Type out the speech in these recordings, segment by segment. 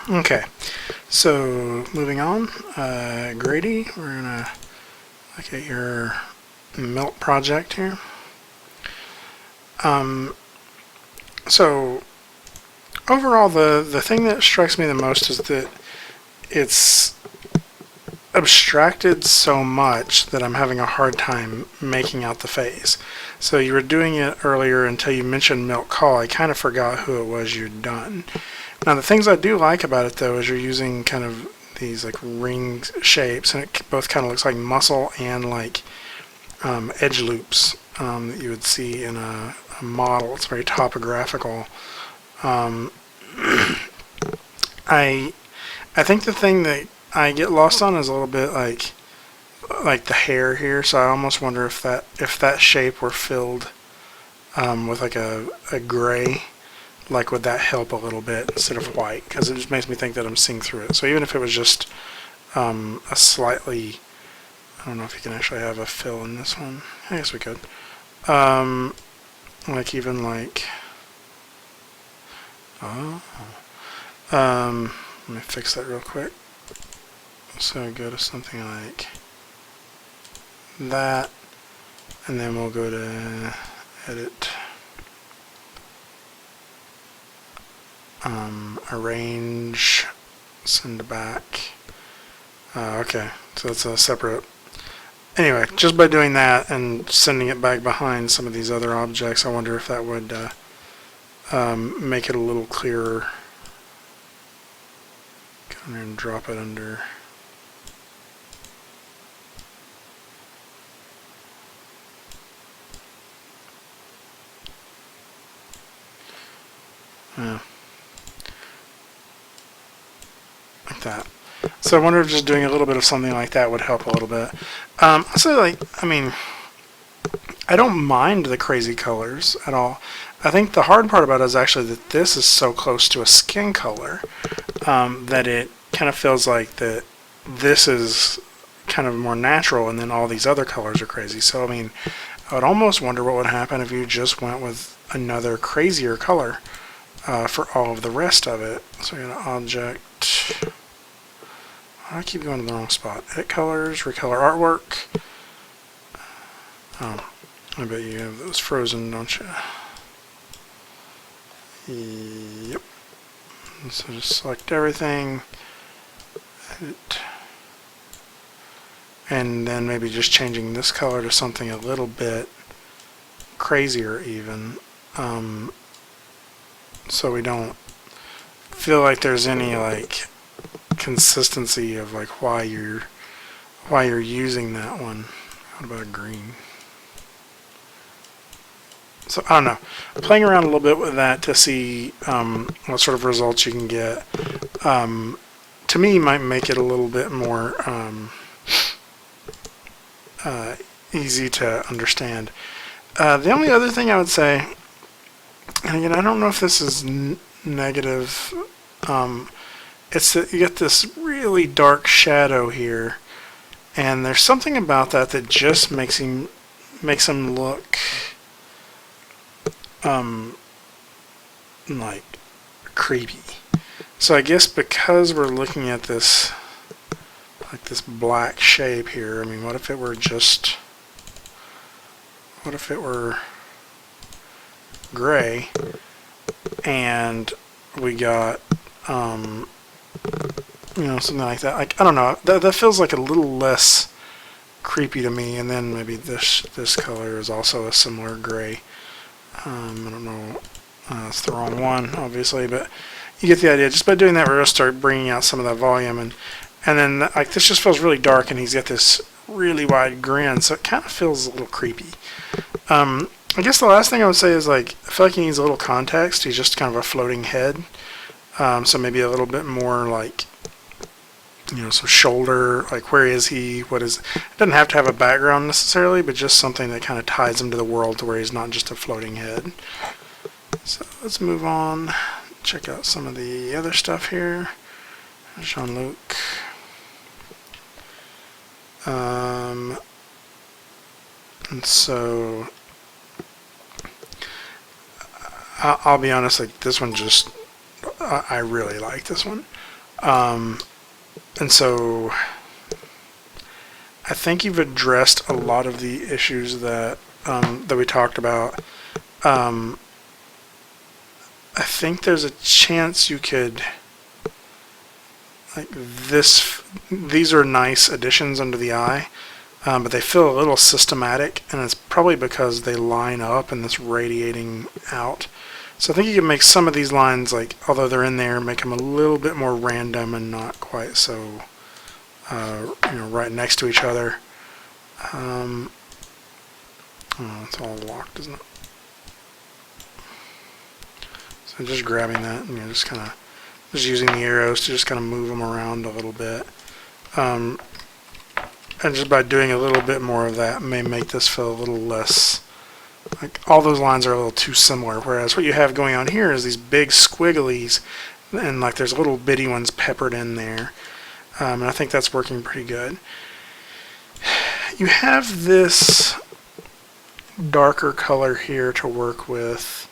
Okay, so moving on, Grady, we're gonna look at your melt project here. So overall, the thing that strikes me the most is that it's abstracted so much that I'm having a hard time making out the face. So you were doing it earlier until you mentioned milk call. I kind of forgot who it was you'd done. Now the things I do like about it though is you're using kind of these like ring shapes, and it both kind of looks like muscle and like edge loops that you would see in a model. It's very topographical. Um, I think the thing that I get lost on is a little bit like the hair here. So I almost wonder if that shape were filled with like a gray, like would that help a little bit instead of white? Because it just makes me think that I'm seeing through it. So even if it was just a slightly, I don't know if you can actually have a fill in this one. I guess we could. Like even like, oh, let me fix that real quick. So go to something like that, and then we'll go to edit, arrange, send back. Okay, so it's a separate. Anyway, just by doing that and sending it back behind some of these other objects, I wonder if that would make it a little clearer. Go in there and drop it under. Yeah. Like that. So I wonder if just doing a little bit of something like that would help a little bit. Also, I mean, I don't mind the crazy colors at all. I think the hard part about it is actually that this is so close to a skin color that it kind of feels like that this is kind of more natural, and then all these other colors are crazy. So I mean, I would almost wonder what would happen if you just went with another crazier color for all of the rest of it. So we got an object. I keep going to the wrong spot. Edit colors, recolor artwork. Oh, I bet you have those frozen, don't you? Yep. So just select everything. Edit. And then maybe just changing this color to something a little bit crazier even. So we don't feel like there's any like consistency of like why you're using that one. What about green? So I don't know. Playing around a little bit with that to see what sort of results you can get. To me, might make it a little bit more easy to understand. The only other thing I would say, and again, I don't know if this is negative. It's that you get this really dark shadow here, and there's something about that that just makes him look like creepy. So I guess because we're looking at this like this black shape here, I mean, what if it were gray and we got you know, something like that. Like, I don't know, that feels like a little less creepy to me. And then maybe this color is also a similar gray. I don't know, it's the wrong one obviously, but you get the idea. Just by doing that, we're going to start bringing out some of that volume, and then like this just feels really dark, and he's got this really wide grin, so it kind of feels a little creepy. I guess the last thing I would say is, like, I feel like he needs a little context. He's just kind of a floating head, so maybe a little bit more like, you know, some shoulder, like where is he, what is, it doesn't have to have a background necessarily, but just something that kind of ties him to the world to where he's not just a floating head. So let's move on, check out some of the other stuff here. Jean-Luc. And so I'll be honest, like this one just, I really like this one. And so I think you've addressed a lot of the issues that that we talked about. I think there's a chance you could, like this, these are nice additions under the eye, but they feel a little systematic, and it's probably because they line up and this radiating out. So I think you can make some of these lines, like, although they're in there, make them a little bit more random and not quite so, right next to each other. Oh, it's all locked, isn't it? So just grabbing that and just kind of just using the arrows to just kind of move them around a little bit. And just by doing a little bit more of that may make this feel a little less, like all those lines are a little too similar, whereas what you have going on here is these big squigglies, and like there's little bitty ones peppered in there. And I think that's working pretty good. You have this darker color here to work with,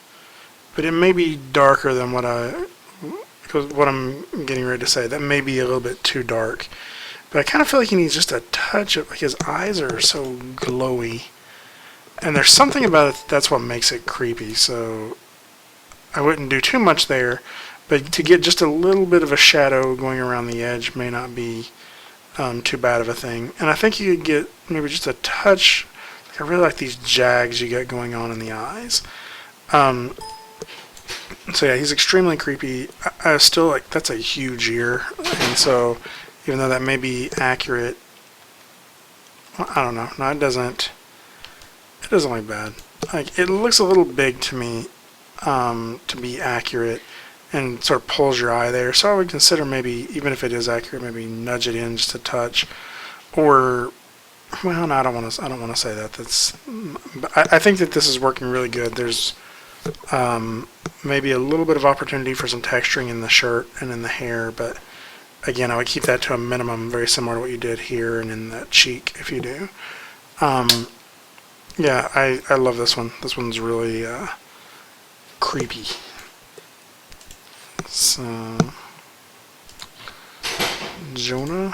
but it may be darker than what I'm getting ready to say. That may be a little bit too dark. But I kind of feel like he needs just a touch of, like, his eyes are so glowy. And there's something about it that's what makes it creepy. So I wouldn't do too much there. But to get just a little bit of a shadow going around the edge may not be too bad of a thing. And I think you could get maybe just a touch. Like, I really like these jags you get going on in the eyes. So yeah, he's extremely creepy. I still, like, that's a huge ear. And so even though that may be accurate, well, I don't know. No, it doesn't look bad. Like, it looks a little big to me to be accurate, and sort of pulls your eye there. So I would consider maybe, even if it is accurate, maybe nudge it in just a touch, or, well, no, I don't want to say that. I think that this is working really good. There's maybe a little bit of opportunity for some texturing in the shirt and in the hair, but again, I would keep that to a minimum, very similar to what you did here and in that cheek, if you do. Yeah, I love this one. This one's really creepy. So, Jonah.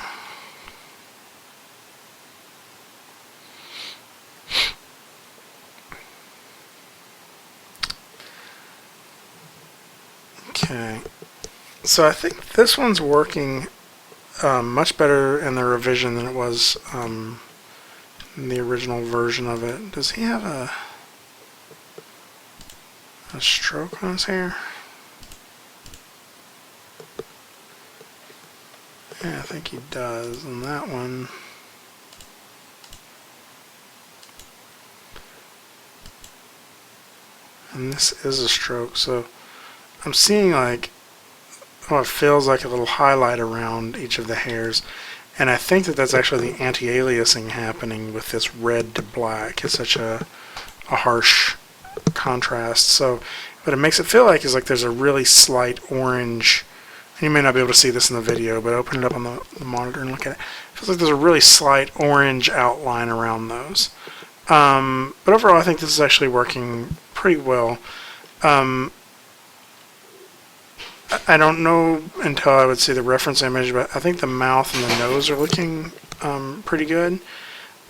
Okay. So I think this one's working much better in the revision than it was in the original version of it. Does he have a stroke on his hair? Yeah, I think he does on that one. And this is a stroke, so I'm seeing like what feels like a little highlight around each of the hairs, and I think that that's actually the anti-aliasing happening with this red to black. It's such a harsh contrast. So what it makes it feel like is like there's a really slight orange, and you may not be able to see this in the video, but open it up on the monitor and look at it. It feels like there's a really slight orange outline around those. But overall, I think this is actually working pretty well. I don't know until I would see the reference image, but I think the mouth and the nose are looking pretty good.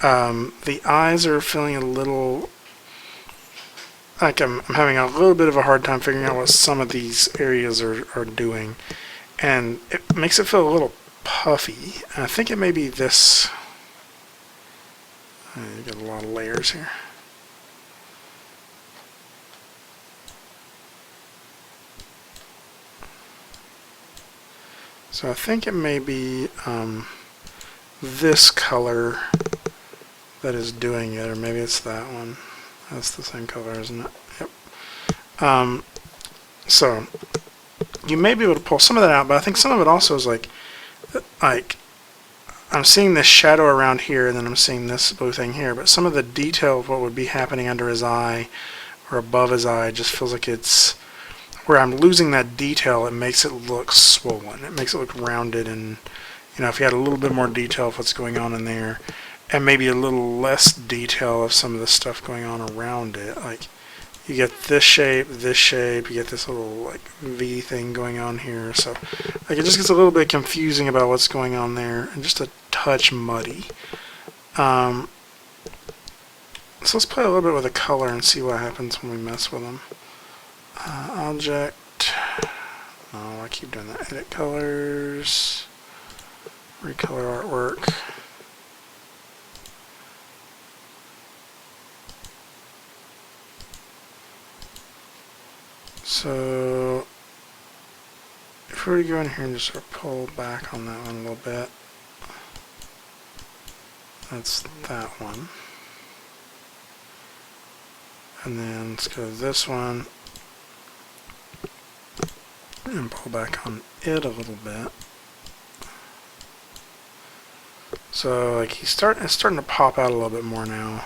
The eyes are feeling a little like I'm having a little bit of a hard time figuring out what some of these areas are doing, and it makes it feel a little puffy. I think it may be this. You got a lot of layers here. So I think it may be this color that is doing it, or maybe it's that one. That's the same color, isn't it? Yep. So you may be able to pull some of that out, but I think some of it also is like I'm seeing this shadow around here, and then I'm seeing this blue thing here, but some of the detail of what would be happening under his eye or above his eye just feels like it's where I'm losing that detail. It makes it look swollen. It makes it look rounded, and if you had a little bit more detail of what's going on in there, and maybe a little less detail of some of the stuff going on around it, like you get this shape, you get this little like V thing going on here. So like it just gets a little bit confusing about what's going on there and just a touch muddy. So let's play a little bit with the color and see what happens when we mess with them. Object. Oh, I keep doing that. Edit colors. Recolor artwork. So if we were to go in here and just sort of pull back on that one a little bit, that's that one. And then let's go to this one and pull back on it a little bit. So like it's starting to pop out a little bit more now.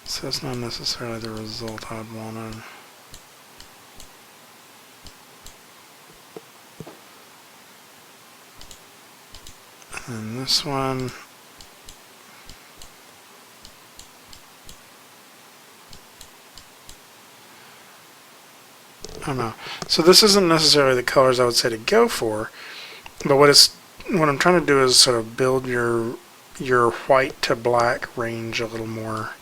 So that's not necessarily the result I'd wanted. And this one, I don't know. So this isn't necessarily the colors I would say to go for, but what I'm trying to do is sort of build your white to black range a little more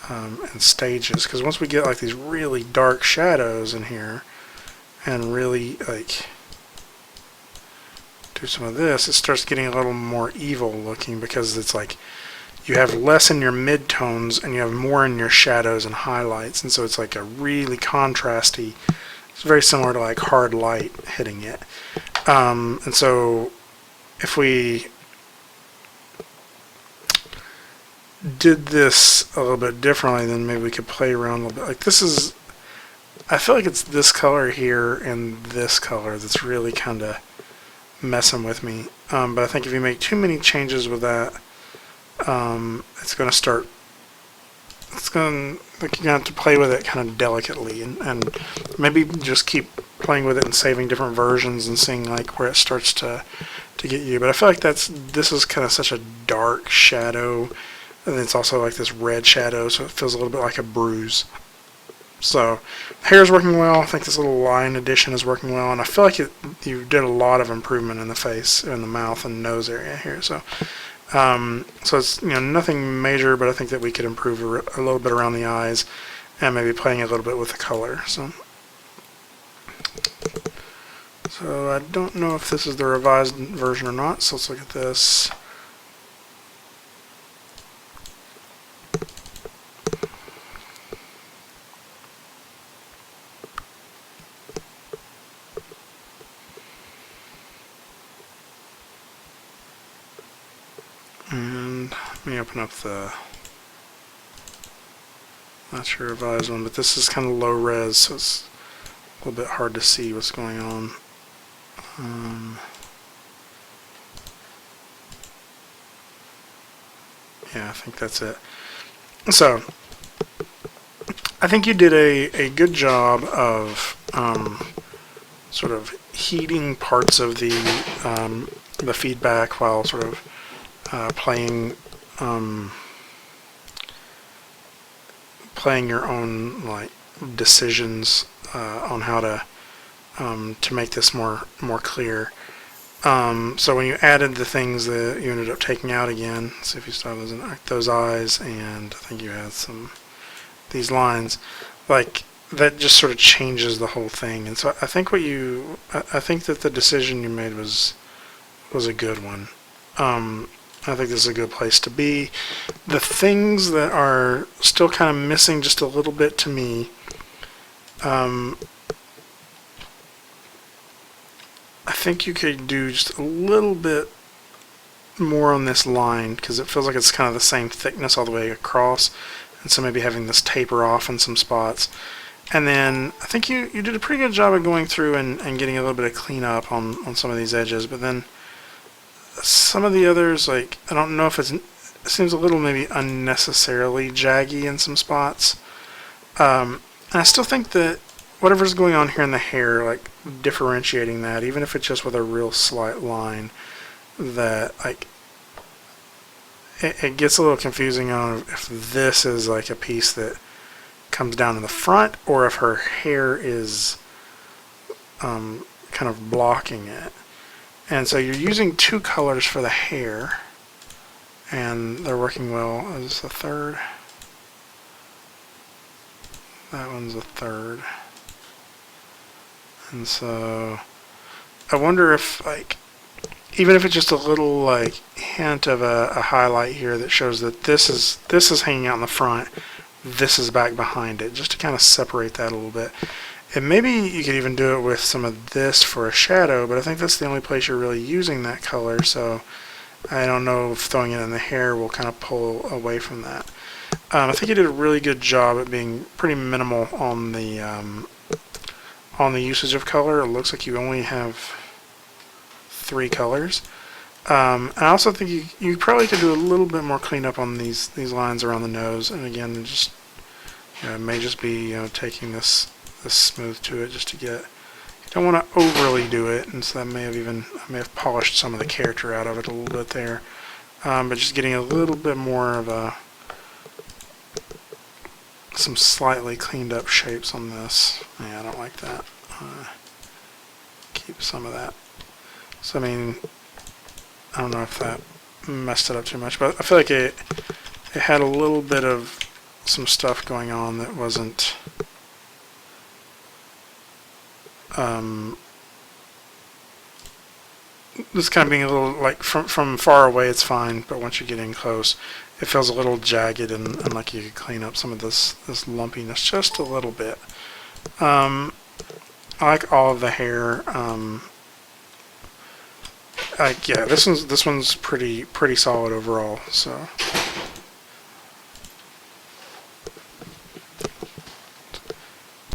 in stages. Because once we get like these really dark shadows in here, and really like do some of this, it starts getting a little more evil looking because it's like you have less in your midtones and you have more in your shadows and highlights, and so it's like a really contrasty. It's very similar to like hard light hitting it. And so if we did this a little bit differently, then maybe we could play around a little bit. Like this is, I feel like it's this color here and this color that's really kind of messing with me. But I think if you make too many changes with that, it's going to start, like you're going to have to play with it kind of delicately, and maybe just keep playing with it and saving different versions and seeing like where it starts to get you. But I feel like this is kind of such a dark shadow, and it's also like this red shadow, so it feels a little bit like a bruise. So hair's working well. I think this little line addition is working well, and I feel like you did a lot of improvement in the face, in the mouth and nose area here. So so it's nothing major, but I think that we could improve a little bit around the eyes and maybe playing a little bit with the color. So I don't know if this is the revised version or not. So let's look at this. And let me open up that's your revised one, but this is kind of low res, so it's a little bit hard to see what's going on. Yeah, I think that's it. So I think you did a good job of sort of heating parts of the feedback while sort of playing your own like decisions on how to make this more clear. So when you added the things that you ended up taking out again, so if you start those eyes, and I think you had these lines, like that just sort of changes the whole thing. And so I think I think that the decision you made was a good one. I think this is a good place to be. The things that are still kind of missing just a little bit to me, I think you could do just a little bit more on this line, because it feels like it's kind of the same thickness all the way across, and so maybe having this taper off in some spots. And then I think you did a pretty good job of going through and getting a little bit of cleanup on some of these edges, but then some of the others, like, I don't know if it seems a little maybe unnecessarily jaggy in some spots. And I still think that whatever's going on here in the hair, like differentiating that, even if it's just with a real slight line, that like it gets a little confusing on if this is like a piece that comes down in the front or if her hair is kind of blocking it. And so you're using two colors for the hair, and they're working well. Is this a third? That one's a third. And so I wonder if, like, even if it's just a little like hint of a highlight here that shows that this is hanging out in the front, this is back behind it, just to kind of separate that a little bit. And maybe you could even do it with some of this for a shadow, but I think that's the only place you're really using that color, so I don't know if throwing it in the hair will kind of pull away from that. I think you did a really good job at being pretty minimal on the usage of color. It looks like you only have 3 colors. And I also think you probably could do a little bit more cleanup on these lines around the nose. And again, just it may just be taking this smooth to it just to get. You don't want to overly do it, and so I may have polished some of the character out of it a little bit there. But just getting a little bit more of some slightly cleaned up shapes on this. Yeah, I don't like that. Keep some of that. So I mean, I don't know if that messed it up too much, but I feel like it had a little bit of some stuff going on that wasn't this kind of being a little like from far away it's fine, but once you get in close it feels a little jagged and like you could clean up some of this lumpiness just a little bit. I like all of the hair. Yeah, this one's pretty solid overall. So.